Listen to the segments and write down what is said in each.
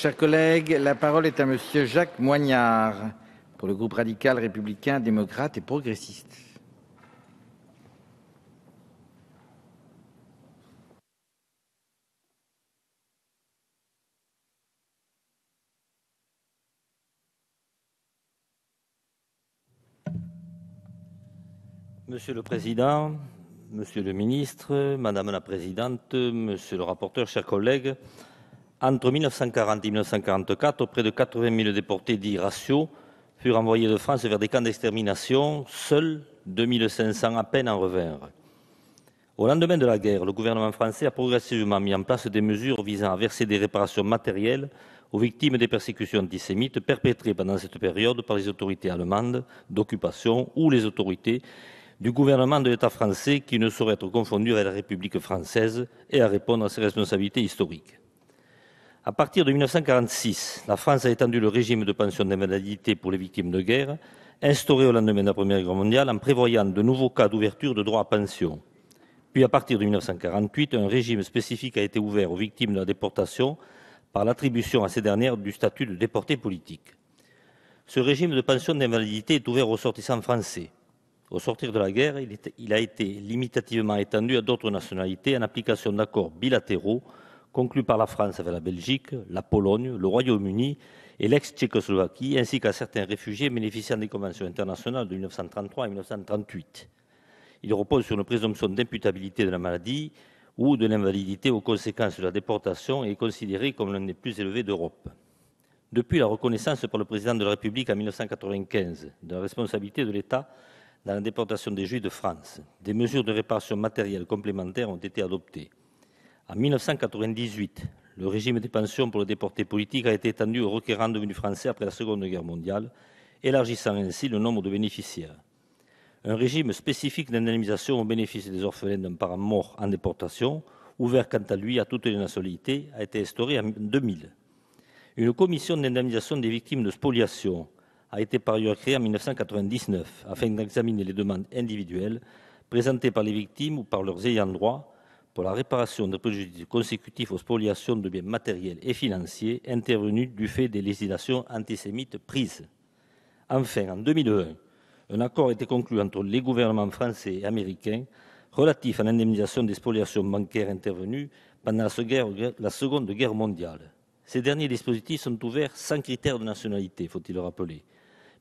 Chers collègues, la parole est à Monsieur Jacques Moignard pour le groupe radical, républicain, démocrate et progressiste. Monsieur le Président, Monsieur le Ministre, Madame la Présidente, Monsieur le rapporteur, chers collègues, entre 1940 et 1944, près de 80 000 déportés dits raciaux furent envoyés de France vers des camps d'extermination. Seuls 2500 à peine en revinrent. Au lendemain de la guerre, le gouvernement français a progressivement mis en place des mesures visant à verser des réparations matérielles aux victimes des persécutions antisémites perpétrées pendant cette période par les autorités allemandes d'occupation ou les autorités du gouvernement de l'État français qui ne saurait être confondu avec la République française et à répondre à ses responsabilités historiques. À partir de 1946, la France a étendu le régime de pension d'invalidité pour les victimes de guerre, instauré au lendemain de la Première Guerre mondiale en prévoyant de nouveaux cas d'ouverture de droit à pension. Puis à partir de 1948, un régime spécifique a été ouvert aux victimes de la déportation par l'attribution à ces dernières du statut de déporté politique. Ce régime de pension d'invalidité est ouvert aux ressortissants français. Au sortir de la guerre, il a été limitativement étendu à d'autres nationalités en application d'accords bilatéraux conclus par la France avec la Belgique, la Pologne, le Royaume-Uni et l'ex-Tchécoslovaquie, ainsi qu'à certains réfugiés bénéficiant des conventions internationales de 1933 et 1938. Il repose sur une présomption d'imputabilité de la maladie ou de l'invalidité aux conséquences de la déportation et est considéré comme l'un des plus élevés d'Europe. Depuis la reconnaissance par le président de la République en 1995 de la responsabilité de l'État dans la déportation des Juifs de France, des mesures de réparation matérielle complémentaires ont été adoptées. En 1998, le régime des pensions pour les déportés politiques a été étendu aux requérants devenus français après la Seconde Guerre mondiale, élargissant ainsi le nombre de bénéficiaires. Un régime spécifique d'indemnisation au bénéfice des orphelins d'un parent mort en déportation, ouvert quant à lui à toutes les nationalités, a été instauré en 2000. Une commission d'indemnisation des victimes de spoliation a été par ailleurs créée en 1999 afin d'examiner les demandes individuelles présentées par les victimes ou par leurs ayants droit pour la réparation des préjudices consécutifs aux spoliations de biens matériels et financiers intervenus du fait des législations antisémites prises. Enfin, en 2001, un accord a été conclu entre les gouvernements français et américains relatif à l'indemnisation des spoliations bancaires intervenues pendant la Seconde Guerre mondiale. Ces derniers dispositifs sont ouverts sans critère de nationalité, faut-il le rappeler.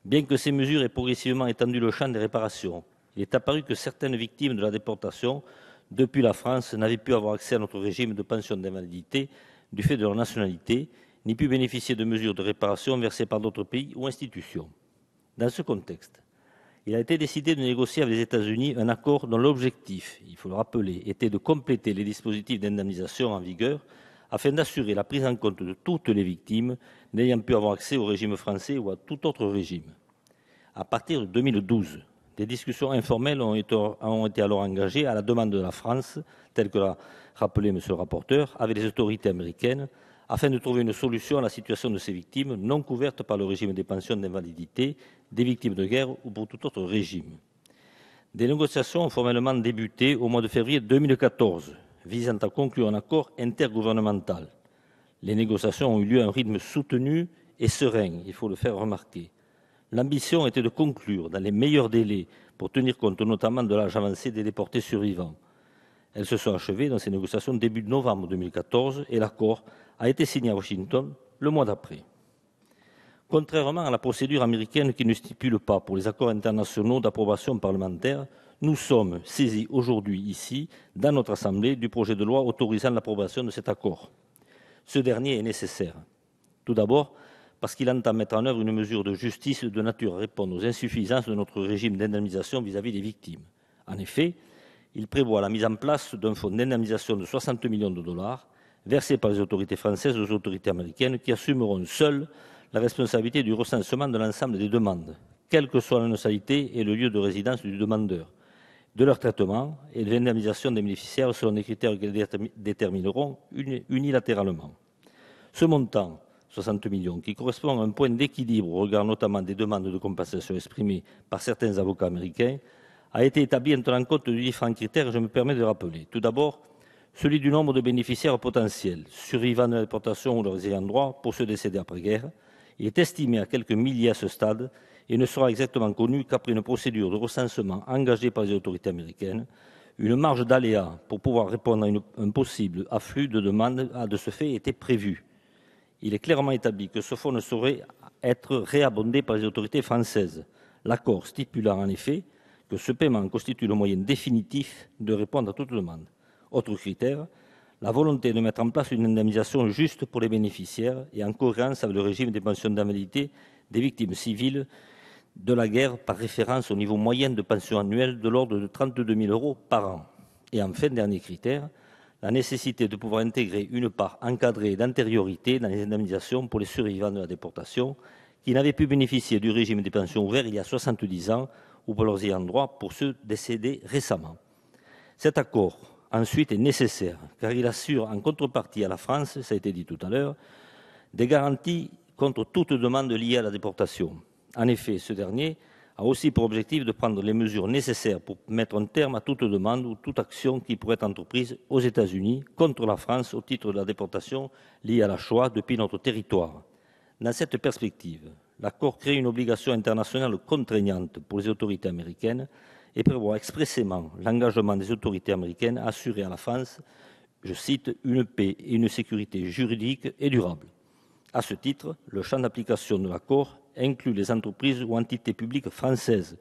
Bien que ces mesures aient progressivement étendu le champ des réparations, il est apparu que certaines victimes de la déportation depuis la France n'avaient pu avoir accès à notre régime de pension d'invalidité du fait de leur nationalité, ni pu bénéficier de mesures de réparation versées par d'autres pays ou institutions. Dans ce contexte, il a été décidé de négocier avec les États-Unis un accord dont l'objectif, il faut le rappeler, était de compléter les dispositifs d'indemnisation en vigueur afin d'assurer la prise en compte de toutes les victimes n'ayant pu avoir accès au régime français ou à tout autre régime. À partir de 2012, des discussions informelles ont été alors engagées à la demande de la France, telle que l'a rappelé M. le rapporteur, avec les autorités américaines, afin de trouver une solution à la situation de ces victimes non couvertes par le régime des pensions d'invalidité, des victimes de guerre ou pour tout autre régime. Des négociations ont formellement débuté au mois de février 2014, visant à conclure un accord intergouvernemental. Les négociations ont eu lieu à un rythme soutenu et serein, il faut le faire remarquer. L'ambition était de conclure dans les meilleurs délais pour tenir compte notamment de l'âge avancé des déportés survivants. Elles se sont achevées dans ces négociations début novembre 2014 et l'accord a été signé à Washington le mois d'après. Contrairement à la procédure américaine qui ne stipule pas pour les accords internationaux d'approbation parlementaire, nous sommes saisis aujourd'hui ici, dans notre Assemblée, du projet de loi autorisant l'approbation de cet accord. Ce dernier est nécessaire. Tout d'abord, parce qu'il entend mettre en œuvre une mesure de justice de nature à répondre aux insuffisances de notre régime d'indemnisation vis-à-vis des victimes. En effet, il prévoit la mise en place d'un fonds d'indemnisation de 60 millions de dollars versé par les autorités françaises aux autorités américaines qui assumeront seules la responsabilité du recensement de l'ensemble des demandes, quelle que soit la nationalité et le lieu de résidence du demandeur, de leur traitement et de l'indemnisation des bénéficiaires selon des critères qu'ils détermineront unilatéralement. Ce montant, 60 millions, qui correspond à un point d'équilibre au regard notamment des demandes de compensation exprimées par certains avocats américains, a été établi en tenant compte de différents critères, je me permets de rappeler. Tout d'abord, celui du nombre de bénéficiaires potentiels, survivants de la déportation ou leurs ayants droit pour ceux décédés après-guerre. Il est estimé à quelques milliers à ce stade et ne sera exactement connu qu'après une procédure de recensement engagée par les autorités américaines. Une marge d'aléa pour pouvoir répondre à un possible afflux de demandes a de ce fait été prévue. Il est clairement établi que ce fonds ne saurait être réabondé par les autorités françaises, l'accord stipulant en effet que ce paiement constitue le moyen définitif de répondre à toute demande. Autre critère, la volonté de mettre en place une indemnisation juste pour les bénéficiaires et en cohérence avec le régime des pensions d'invalidité des victimes civiles de la guerre par référence au niveau moyen de pension annuelle de l'ordre de 32 000 € par an. Et enfin, dernier critère, la nécessité de pouvoir intégrer une part encadrée d'antériorité dans les indemnisations pour les survivants de la déportation qui n'avaient pu bénéficier du régime des pensions ouverts il y a 70 ans ou pour leurs ayants droit pour ceux décédés récemment. Cet accord, ensuite, est nécessaire car il assure en contrepartie à la France, ça a été dit tout à l'heure, des garanties contre toute demande liée à la déportation. En effet, ce dernier a aussi pour objectif de prendre les mesures nécessaires pour mettre un terme à toute demande ou toute action qui pourrait être entreprise aux États-Unis contre la France au titre de la déportation liée à la Shoah depuis notre territoire. Dans cette perspective, l'accord crée une obligation internationale contraignante pour les autorités américaines et prévoit expressément l'engagement des autorités américaines à assurer à la France, je cite, « une paix et une sécurité juridique et durable ». À ce titre, le champ d'application de l'accord inclut les entreprises ou entités publiques françaises,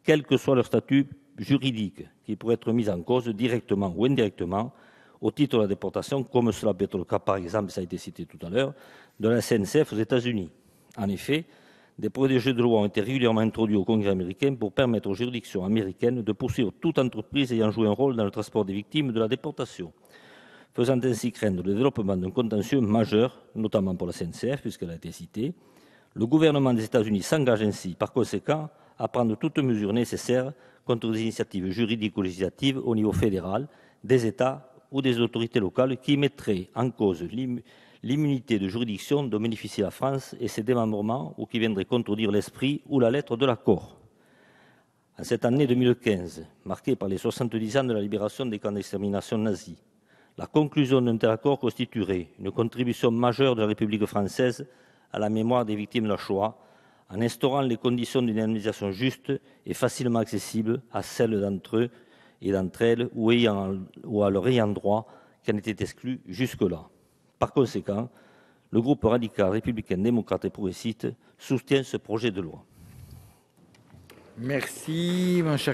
quel que soit leur statut juridique, qui pourraient être mis en cause directement ou indirectement au titre de la déportation, comme cela peut être le cas, par exemple, ça a été cité tout à l'heure, de la SNCF aux États-Unis. En effet, des projets de loi ont été régulièrement introduits au Congrès américain pour permettre aux juridictions américaines de poursuivre toute entreprise ayant joué un rôle dans le transport des victimes de la déportation, faisant ainsi craindre le développement d'un contentieux majeur, notamment pour la SNCF, puisqu'elle a été citée. Le gouvernement des États-Unis s'engage ainsi, par conséquent, à prendre toutes mesures nécessaires contre les initiatives juridiques ou législatives au niveau fédéral, des États ou des autorités locales qui mettraient en cause l'immunité de juridiction dont bénéficie la France et ses démembrements ou qui viendraient contredire l'esprit ou la lettre de l'accord. En cette année 2015, marquée par les 70 ans de la libération des camps d'extermination nazis, la conclusion d'un tel accord constituerait une contribution majeure de la République française à la mémoire des victimes de la Shoah, en instaurant les conditions d'une indemnisation juste et facilement accessible à celles d'entre eux et d'entre elles ou à leur ayant droit qui en étaient exclus jusque-là. Par conséquent, le groupe radical, républicain, démocrate et progressiste soutient ce projet de loi. Merci, mon cher